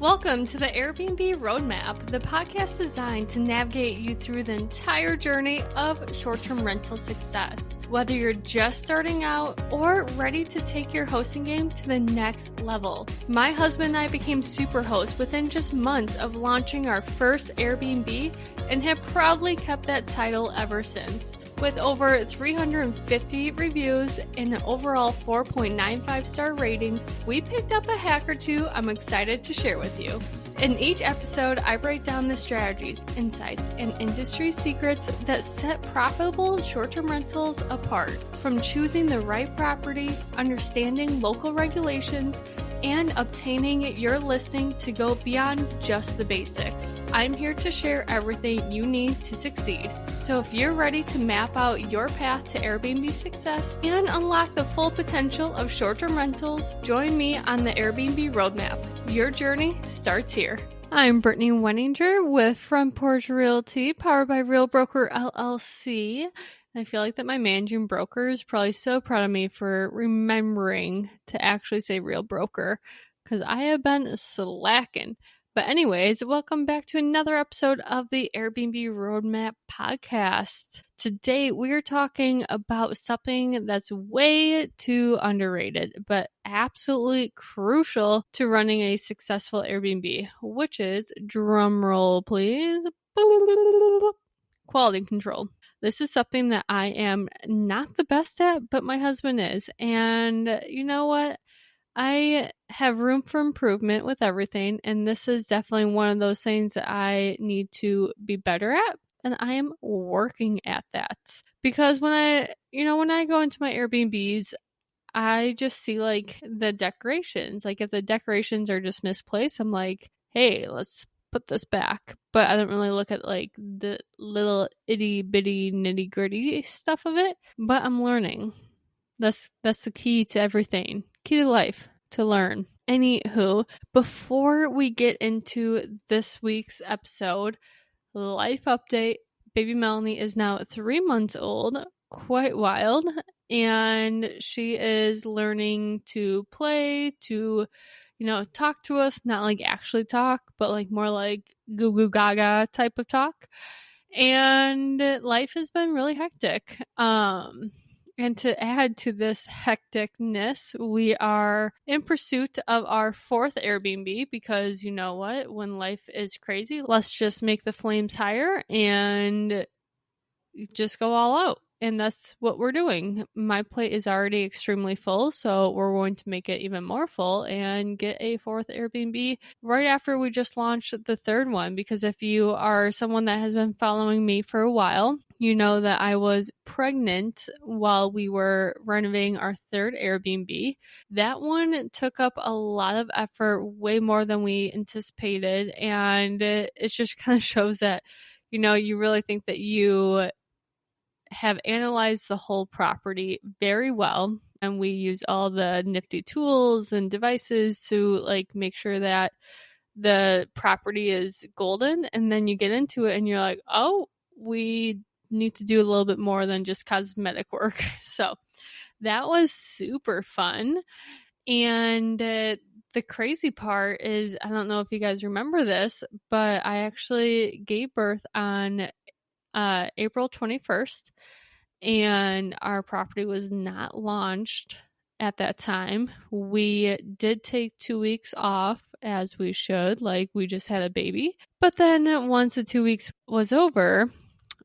Welcome to the Airbnb Roadmap, the podcast designed to navigate you through the entire journey of short-term rental success. Whether you're just starting out or ready to take your hosting game to the next level. My husband and I became super hosts within just months of launching our first Airbnb and have proudly kept that title ever since. With over 350 reviews and an overall 4.95 star ratings, we picked up a hack or two I'm excited to share with you. In each episode, I break down the strategies, insights, and industry secrets that set profitable short-term rentals apart. From choosing the right property, understanding local regulations, and obtaining your listing to go beyond just the basics. I'm here to share everything you need to succeed. So if you're ready to map out your path to Airbnb success and unlock the full potential of short-term rentals, join me on the Airbnb Roadmap. Your journey starts here. I'm Brittany Wenninger with Porch Realty, powered by Real Broker LLC. I feel like that my managing broker is probably so proud of me for remembering to actually say Real Broker, because I have been slacking. But anyways, welcome back to another episode of the Airbnb Roadmap podcast. Today, we are talking about something that's way too underrated, but absolutely crucial to running a successful Airbnb, which is, drumroll please, quality control. This is something that I am not the best at, but my husband is. And you know what? I have room for improvement with everything, and this is definitely one of those things that I need to be better at, and I am working at that. Because when I go into my Airbnbs, I just see like the decorations. Like if the decorations are just misplaced, I'm like, hey, let's put this back. But I don't really look at like the little itty bitty nitty gritty stuff of it. But I'm learning. That's the key to everything. Key to life, to learn. Anywho, before we get into this week's episode, life update. Baby Melanie is now 3 months old, quite wild, and she is learning to play, to, talk to us, not like actually talk, but like more like goo goo gaga type of talk. And life has been really hectic. And to add to this hecticness, we are in pursuit of our fourth Airbnb because you know what? When life is crazy, let's just make the flames higher and just go all out. And that's what we're doing. My plate is already extremely full, so we're going to make it even more full and get a fourth Airbnb right after we just launched the third one. Because if you are someone that has been following me for a while, you know that I was pregnant while we were renovating our third Airbnb. That one took up a lot of effort, way more than we anticipated. And it just kind of shows that, you really think that you have analyzed the whole property very well. And we use all the nifty tools and devices to like make sure that the property is golden. And then you get into it and you're like, oh, we need to do a little bit more than just cosmetic work. So that was super fun. And the crazy part is, I don't know if you guys remember this, but I actually gave birth on April 21st, and our property was not launched at that time. We did take 2 weeks off, as we should, like we just had a baby. But then once the 2 weeks was over,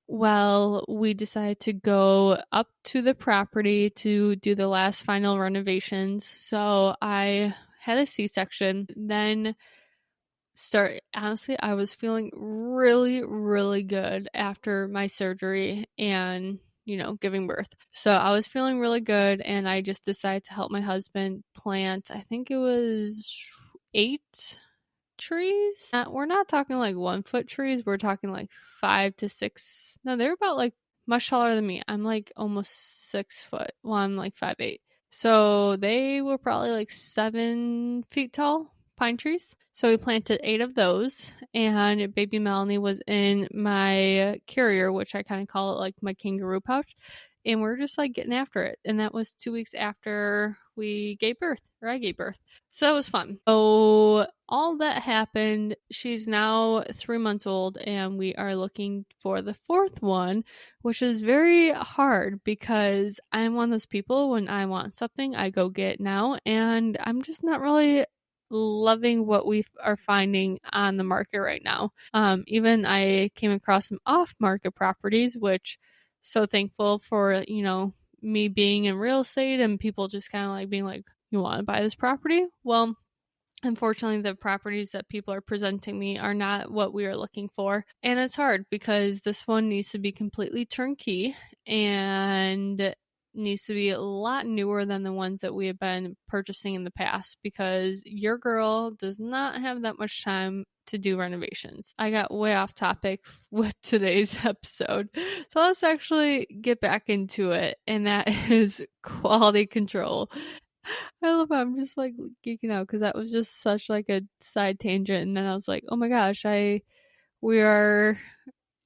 well, we decided to go up to the property to do the last final renovations. So I had a C-section. Then honestly, I was feeling really, really good after my surgery and, giving birth. So I was feeling really good, and I just decided to help my husband plant, I think it was 8 trees. We're not talking like 1 foot trees. We're talking like 5 to 6. No, they're about like much taller than me. I'm like almost 6 foot. Well, I'm like 5'8". So they were probably like 7 feet tall pine trees. So we planted 8 of those, and baby Melanie was in my carrier, which I kind of call it like my kangaroo pouch. And we're just like getting after it. And that was 2 weeks after we gave birth, or I gave birth. So it was fun. So all that happened. She's now 3 months old, and we are looking for the fourth one, which is very hard because I'm one of those people, when I want something, I go get it now, and I'm just not really loving what we are finding on the market right now. Even I came across some off-market properties, which so thankful for, me being in real estate and people just kind of like being like, you want to buy this property? Well, unfortunately, the properties that people are presenting me are not what we are looking for. And it's hard because this one needs to be completely turnkey and needs to be a lot newer than the ones that we have been purchasing in the past, because your girl does not have that much time to do renovations. I got way off topic with today's episode. So let's actually get back into it. And that is quality control. I love how I'm just like geeking out because that was just such like a side tangent. And then I was like, oh my gosh, we are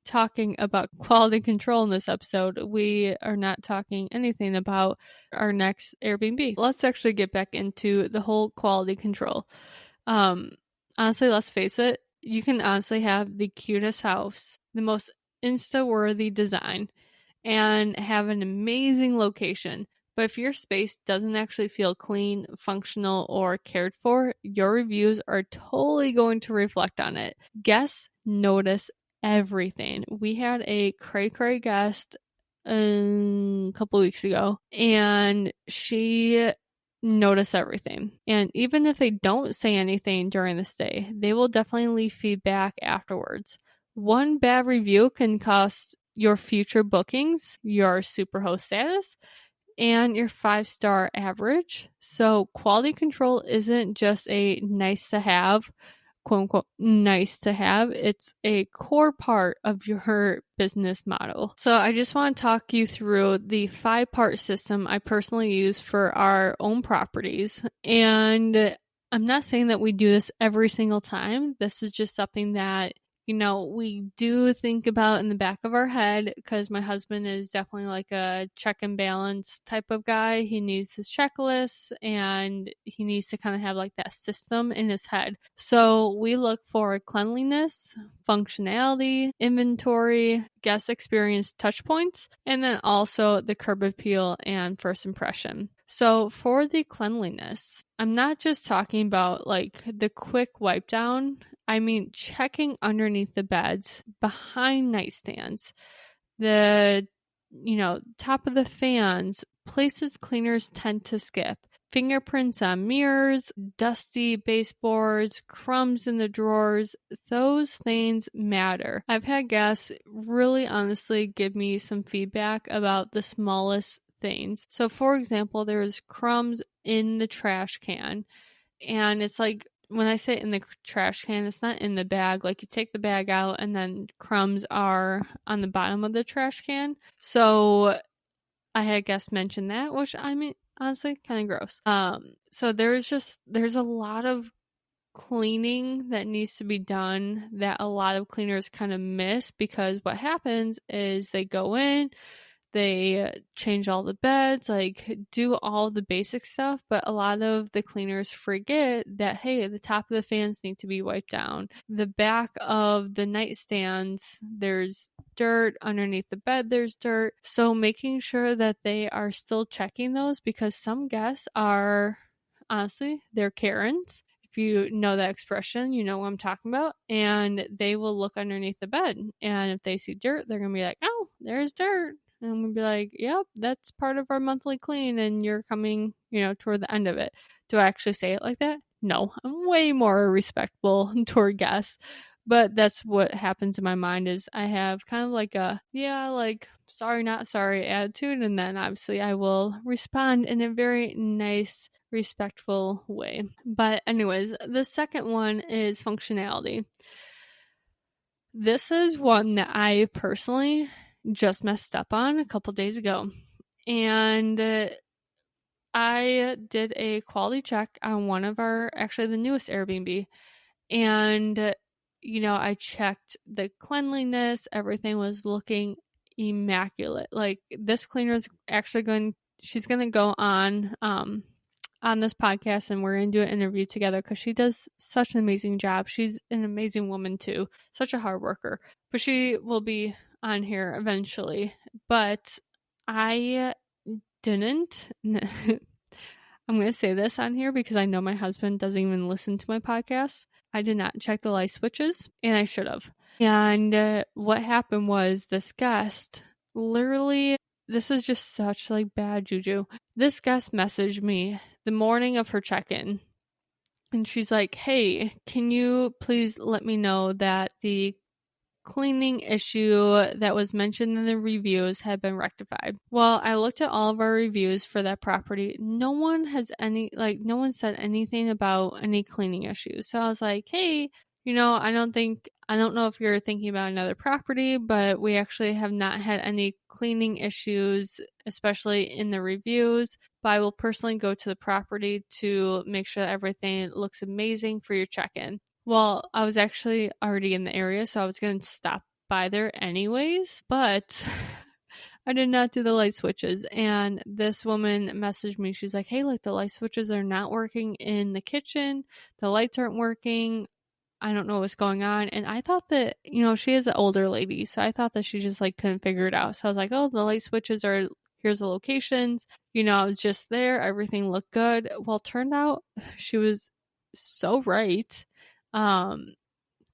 talking about quality control in this episode. We are not talking anything about our next Airbnb. Let's actually get back into the whole quality control. Honestly, let's face it, you can honestly have the cutest house, the most Insta-worthy design, and have an amazing location. But if your space doesn't actually feel clean, functional, or cared for, your reviews are totally going to reflect on it. Guests notice everything. We had a cray guest a couple weeks ago, and she notice everything. And even if they don't say anything during the stay, they will definitely leave feedback afterwards. One bad review can cost your future bookings, your superhost status, and your 5-star average. So quality control isn't just a nice to have, quote unquote, nice to have. It's a core part of your business model. So I just want to talk you through the 5-part system I personally use for our own properties. And I'm not saying that we do this every single time. This is just something that we do think about in the back of our head, because my husband is definitely like a check and balance type of guy. He needs his checklists and he needs to kind of have like that system in his head. So we look for cleanliness, functionality, inventory, guest experience touch points, and then also the curb appeal and first impression. So for the cleanliness, I'm not just talking about like the quick wipe down. I mean, checking underneath the beds, behind nightstands, the, top of the fans, places cleaners tend to skip. Fingerprints on mirrors, dusty baseboards, crumbs in the drawers, those things matter. I've had guests really honestly give me some feedback about the smallest things. So for example, there was crumbs in the trash can, and it's like, when I say in the trash can, it's not in the bag. Like, you take the bag out and then crumbs are on the bottom of the trash can. So I had guests mention that, which I mean, honestly, kind of gross. So there's a lot of cleaning that needs to be done that a lot of cleaners kind of miss, because what happens is they go in, they change all the beds, like do all the basic stuff, but a lot of the cleaners forget that, hey, the top of the fans need to be wiped down. The back of the nightstands, there's dirt. Underneath the bed, there's dirt. So making sure that they are still checking those, because some guests are, honestly, they're Karens. If you know that expression, you know what I'm talking about. And they will look underneath the bed. And if they see dirt, they're going to be like, oh, there's dirt. And we'll be like, yep, that's part of our monthly clean, and you're coming, toward the end of it. Do I actually say it like that? No, I'm way more respectful toward guests. But that's what happens in my mind, is I have kind of like a, sorry, not sorry attitude. And then obviously I will respond in a very nice, respectful way. But anyways, the second one is functionality. This is one that I personally just messed up on a couple days ago. And I did a quality check on one of actually the newest Airbnb. And, I checked the cleanliness. Everything was looking immaculate. Like, this cleaner is actually she's going to go on on this podcast and we're going to do an interview together because she does such an amazing job. She's an amazing woman too, such a hard worker. But she will be on here eventually. But I didn't. I'm going to say this on here because I know my husband doesn't even listen to my podcast. I did not check the light switches, and I should have. And what happened was this guest literally, this is just such like bad juju. This guest messaged me the morning of her check-in, and she's like, hey, can you please let me know that the cleaning issue that was mentioned in the reviews had been rectified. Well, I looked at all of our reviews for that property. No one said anything about any cleaning issues. So I was like, hey, I don't know if you're thinking about another property, but we actually have not had any cleaning issues, especially in the reviews. But I will personally go to the property to make sure that everything looks amazing for your check-in. Well, I was actually already in the area, so I was going to stop by there anyways, but I did not do the light switches. And this woman messaged me. She's like, hey, the light switches are not working in the kitchen. The lights aren't working. I don't know what's going on. And I thought that, she is an older lady, so I thought that she just couldn't figure it out. So I was like, oh, the light switches are, here's the locations. I was just there. Everything looked good. Well, turned out she was so right.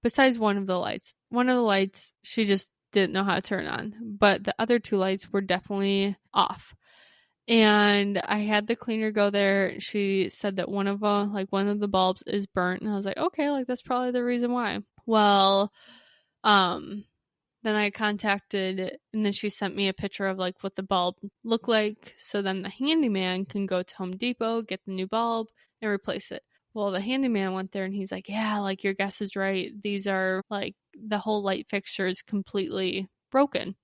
Besides one of the lights she just didn't know how to turn on, but the other two lights were definitely off. And I had the cleaner go there. She said that one of the bulbs is burnt, and I was like, okay, that's probably the reason why. Well, then I contacted, and then she sent me a picture of what the bulb looked like, so then the handyman can go to Home Depot, get the new bulb, and replace it. Well, the handyman went there and he's like, yeah, your guess is right. These are the whole light fixture is completely broken.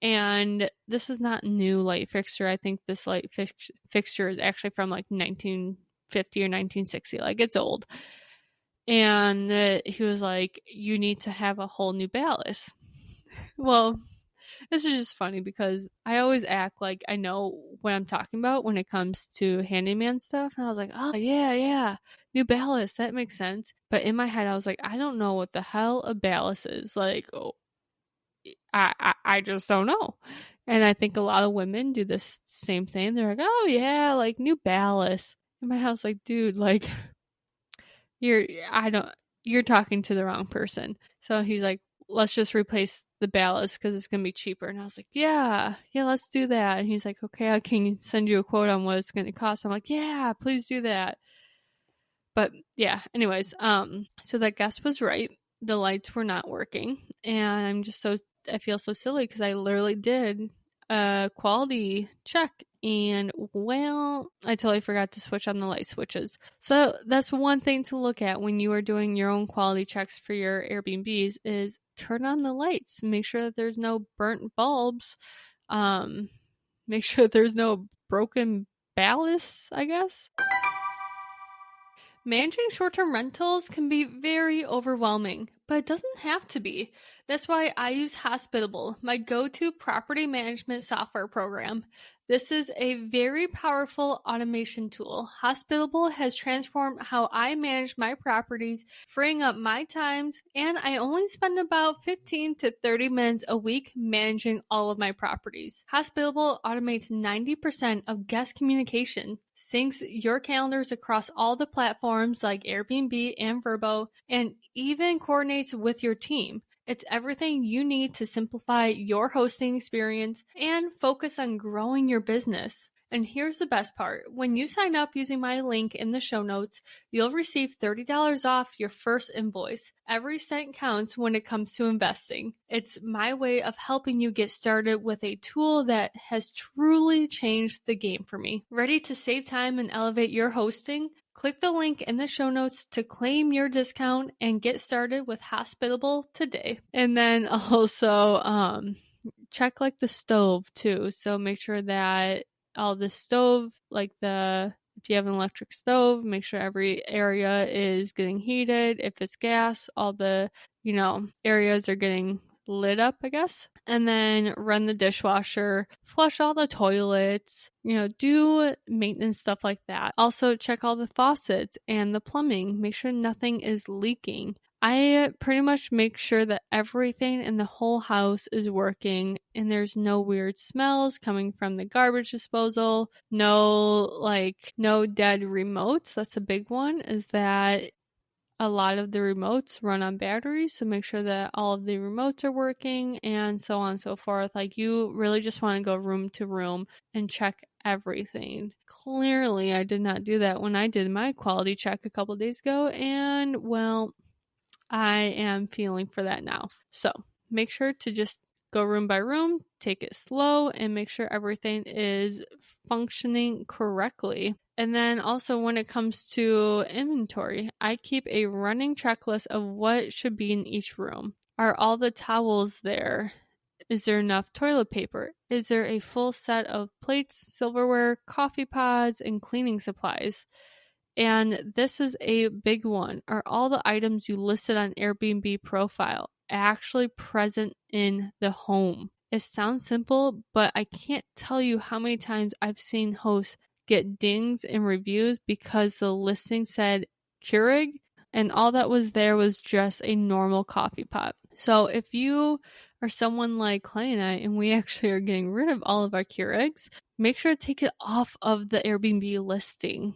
And this is not new light fixture. I think this light fixture is actually from 1950 or 1960. It's old. And he was like, you need to have a whole new ballast. Well, this is just funny because I always act like I know what I'm talking about when it comes to handyman stuff. And I was like, oh, yeah, new ballast. That makes sense. But in my head, I was like, I don't know what the hell a ballast is. I just don't know. And I think a lot of women do this same thing. They're like, oh, yeah, new ballast. In my house, dude, you're talking to the wrong person. So he's like, let's just replace the ballast because it's going to be cheaper. And I was like, yeah, let's do that. And he's like, okay, I can send you a quote on what it's going to cost. I'm like, yeah, please do that. But yeah, anyways, so that guest was right. The lights were not working. And I feel so silly because I literally did a quality check. And I totally forgot to switch on the light switches. So that's one thing to look at when you are doing your own quality checks for your Airbnbs is turn on the lights. Make sure that there's no burnt bulbs. Make sure there's no broken ballasts, I guess. Managing short-term rentals can be very overwhelming, but it doesn't have to be. That's why I use Hospitable, my go-to property management software program. This is a very powerful automation tool. Hospitable has transformed how I manage my properties, freeing up my times, and I only spend about 15 to 30 minutes a week managing all of my properties. Hospitable automates 90% of guest communication, syncs your calendars across all the platforms like Airbnb and Vrbo, and even coordinates with your team. It's everything you need to simplify your hosting experience and focus on growing your business. And here's the best part. When you sign up using my link in the show notes, you'll receive $30 off your first invoice. Every cent counts when it comes to investing. It's my way of helping you get started with a tool that has truly changed the game for me. Ready to save time and elevate your hosting? Click the link in the show notes to claim your discount and get started with Hospitable today. And then also check the stove too. So make sure that all the stove, if you have an electric stove, make sure every area is getting heated. If it's gas, all the, areas are getting lid up, I guess, and then run the dishwasher, flush all the toilets, do maintenance stuff like that. Also check all the faucets and the plumbing, make sure nothing is leaking. I pretty much make sure that everything in the whole house is working and there's no weird smells coming from the garbage disposal, no dead remotes. That's a big one, is that a lot of the remotes run on batteries, so make sure that all of the remotes are working and so on and so forth. Like, you really just want to go room to room and check everything. Clearly, I did not do that when I did my quality check a couple days ago, and well, I am feeling for that now. So make sure to just go room by room, take it slow, and make sure everything is functioning correctly. And then also, when it comes to inventory, I keep a running checklist of what should be in each room. Are all the towels there? Is there enough toilet paper? Is there a full set of plates, silverware, coffee pods, and cleaning supplies? And this is a big one. Are all the items you listed on Airbnb profile actually present in the home? It sounds simple, but I can't tell you how many times I've seen hosts get dings in reviews because the listing said Keurig and all that was there was just a normal coffee pot. So if you are someone like Clay and I, and we actually are getting rid of all of our Keurigs, make sure to take it off of the Airbnb listing.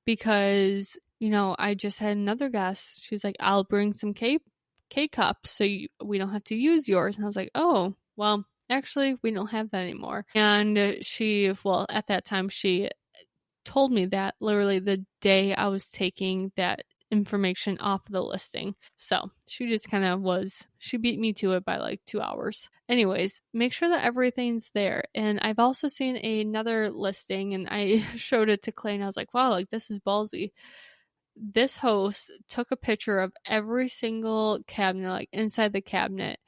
Because, I just had another guest. She's like, I'll bring some K-cups so we don't have to use yours. And I was like, oh, well, actually, we don't have that anymore. And at that time, she told me that literally the day I was taking that information off the listing. So she just she beat me to it by like 2 hours. Anyways, make sure that everything's there. And I've also seen another listing, and I showed it to Clay and I was like, wow, like, this is ballsy. This host took a picture of every single cabinet, like inside the cabinet,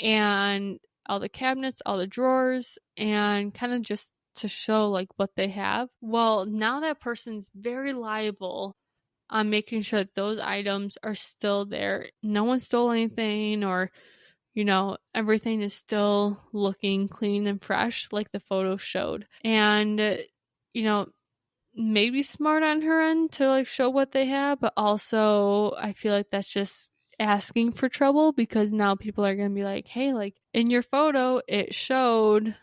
and all the cabinets, all the drawers, and kind of just to show like what they have. Well, now that person's very liable on making sure that those items are still there. No one stole anything, or, everything is still looking clean and fresh like the photo showed. And, maybe smart on her end to like show what they have, but also I feel like that's just asking for trouble, because now people are going to be like, hey, like, in your photo, it showed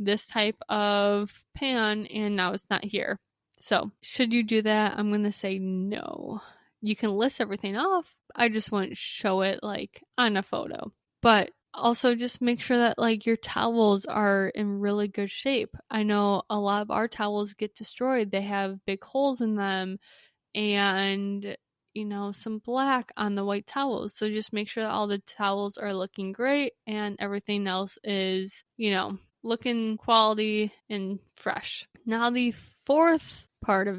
this type of pan and now it's not here. So should you do that? I'm going to say no. You can list everything off. I just wouldn't show it like on a photo. But also just make sure that like your towels are in really good shape. I know a lot of our towels get destroyed. They have big holes in them and, some black on the white towels. So just make sure that all the towels are looking great and everything else is, looking quality and fresh. Now the fourth part of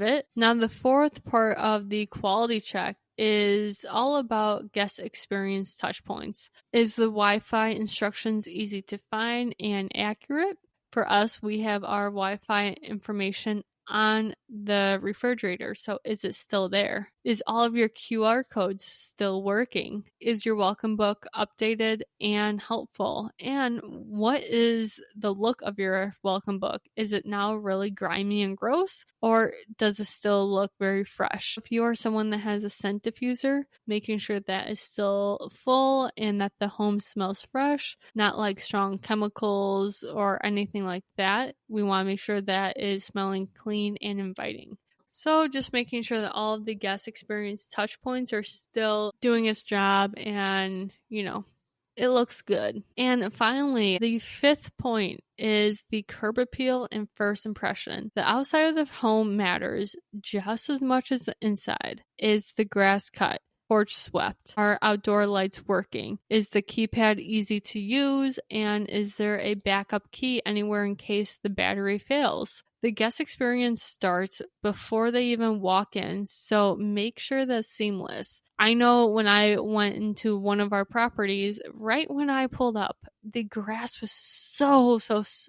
the quality check is all about guest experience touch points. Is the Wi-Fi instructions easy to find and accurate? For us, we have our Wi-Fi information on the refrigerator. So is it still there? Is all of your QR codes still working? Is your welcome book updated and helpful? And what is the look of your welcome book? Is it now really grimy and gross, or does it still look very fresh? If you are someone that has a scent diffuser, making sure that is still full and that the home smells fresh, not like strong chemicals or anything like that. We want to make sure that is smelling clean and inviting. So just making sure that all of the guest experience touch points are still doing its job and, it looks good. And finally, the fifth point is the curb appeal and first impression. The outside of the home matters just as much as the inside. Is the grass cut? Porch swept? Are outdoor lights working? Is the keypad easy to use? And is there a backup key anywhere in case the battery fails? The guest experience starts before they even walk in, so make sure that's seamless. I know when I went into one of our properties, right when I pulled up, the grass was so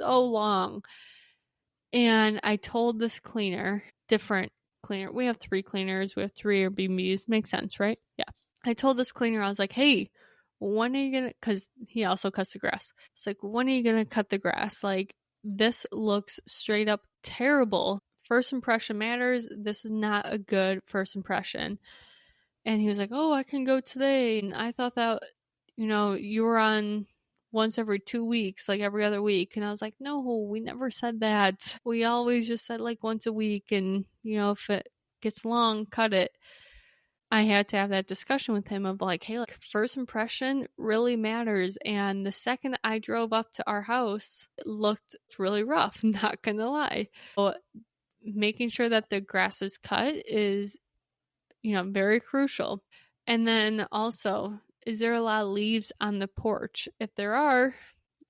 long. And I told this cleaner, different cleaner, we have 3 cleaners, we have 3 Airbnbs, makes sense, right? Yeah. I told this cleaner, I was like, hey, when are you gonna, because he also cuts the grass. It's like, when are you gonna cut the grass? Like, this looks straight up terrible. First impression matters. This is not a good first impression. And he was like, oh, I can go today. And I thought that, you were on once every 2 weeks, like every other week. And I was like, no, we never said that. We always just said like once a week. And, if it gets long, cut it. I had to have that discussion with him of like, hey, like, first impression really matters. And the second I drove up to our house, it looked really rough, not gonna lie. So making sure that the grass is cut is, very crucial. And then also, is there a lot of leaves on the porch? If there are,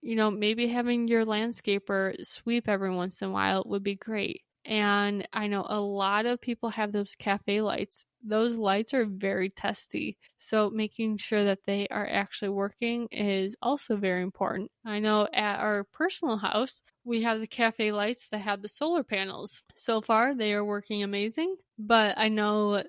maybe having your landscaper sweep every once in a while would be great. And I know a lot of people have those cafe lights. Those lights are very testy. So making sure that they are actually working is also very important. I know at our personal house, we have the cafe lights that have the solar panels. So far, they are working amazing. But I know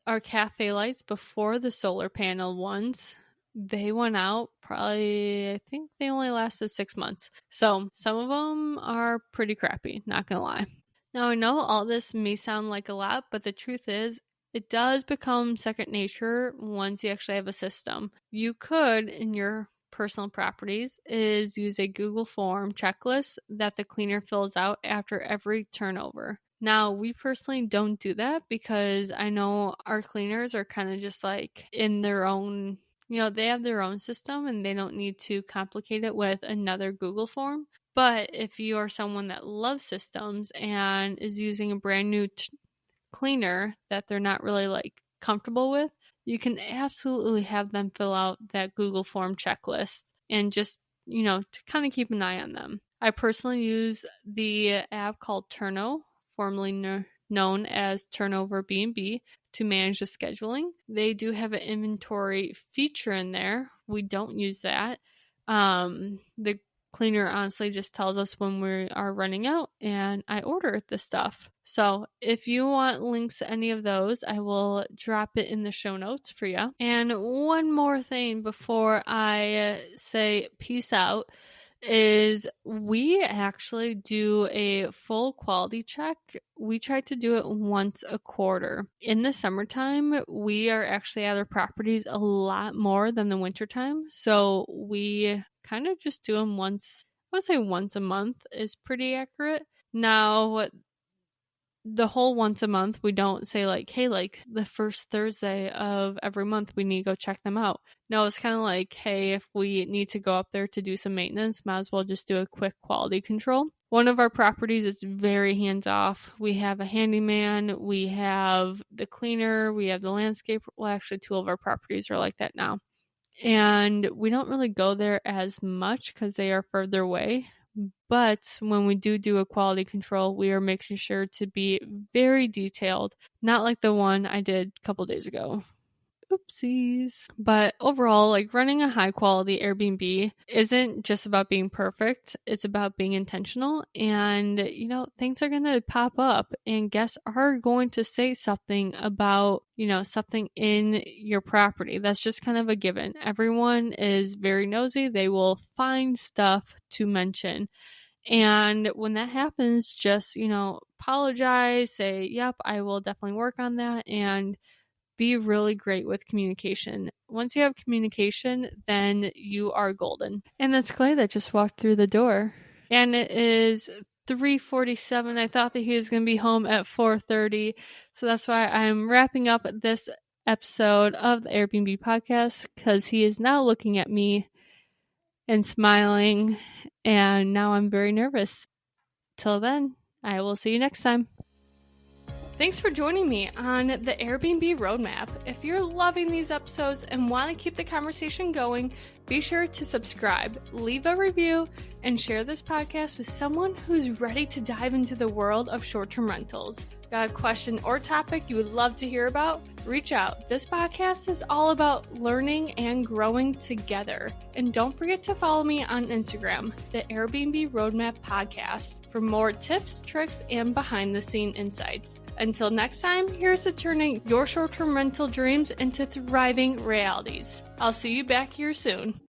our cafe lights before the solar panel ones, they went out probably, I think they only lasted 6 months. So some of them are pretty crappy, not gonna lie. Now, I know all this may sound like a lot, but the truth is, it does become second nature once you actually have a system. You could, in your personal properties, is use a Google form checklist that the cleaner fills out after every turnover. Now, we personally don't do that because I know our cleaners are kind of just like in their own, they have their own system and they don't need to complicate it with another Google form. But if you are someone that loves systems and is using a brand new cleaner that they're not really like comfortable with, you can absolutely have them fill out that Google form checklist and just, to kind of keep an eye on them. I personally use the app called Turno, formerly known as Turnover B&B, to manage the scheduling. They do have an inventory feature in there. We don't use that. The cleaner honestly just tells us when we are running out and I order the stuff. So if you want links to any of those, I will drop it in the show notes for you. And one more thing before I say peace out is we actually do a full quality check. We try to do it once a quarter. In the summertime, we are actually at our properties a lot more than the wintertime. So we kind of just do them once, I would say once a month is pretty accurate. Now, the whole once a month, we don't say like, hey, like the first Thursday of every month, we need to go check them out. No, it's kind of like, hey, if we need to go up there to do some maintenance, might as well just do a quick quality control. One of our properties is very hands off. We have a handyman, we have the cleaner, we have the landscaper. Well, actually, 2 of our properties are like that now. And we don't really go there as much because they are further away. But when we do a quality control, we are making sure to be very detailed, not like the one I did a couple days ago. Oopsies. But overall, like running a high quality Airbnb isn't just about being perfect. It's about being intentional. And, things are going to pop up and guests are going to say something about, something in your property. That's just kind of a given. Everyone is very nosy. They will find stuff to mention. And when that happens, just, apologize, say, yep, I will definitely work on that. And be really great with communication. Once you have communication, then you are golden. And that's Clay that just walked through the door. And it is 3:47. I thought that he was going to be home at 4:30. So that's why I'm wrapping up this episode of the Airbnb podcast, because he is now looking at me and smiling. And now I'm very nervous. Till then, I will see you next time. Thanks for joining me on the Airbnb Roadmap. If you're loving these episodes and want to keep the conversation going, be sure to subscribe, leave a review, and share this podcast with someone who's ready to dive into the world of short-term rentals. Got a question or topic you would love to hear about? reach out. This podcast is all about learning and growing together. And don't forget to follow me on Instagram, the Airbnb Roadmap Podcast, for more tips, tricks, and behind-the-scene insights. Until next time, here's to turning your short-term rental dreams into thriving realities. I'll see you back here soon.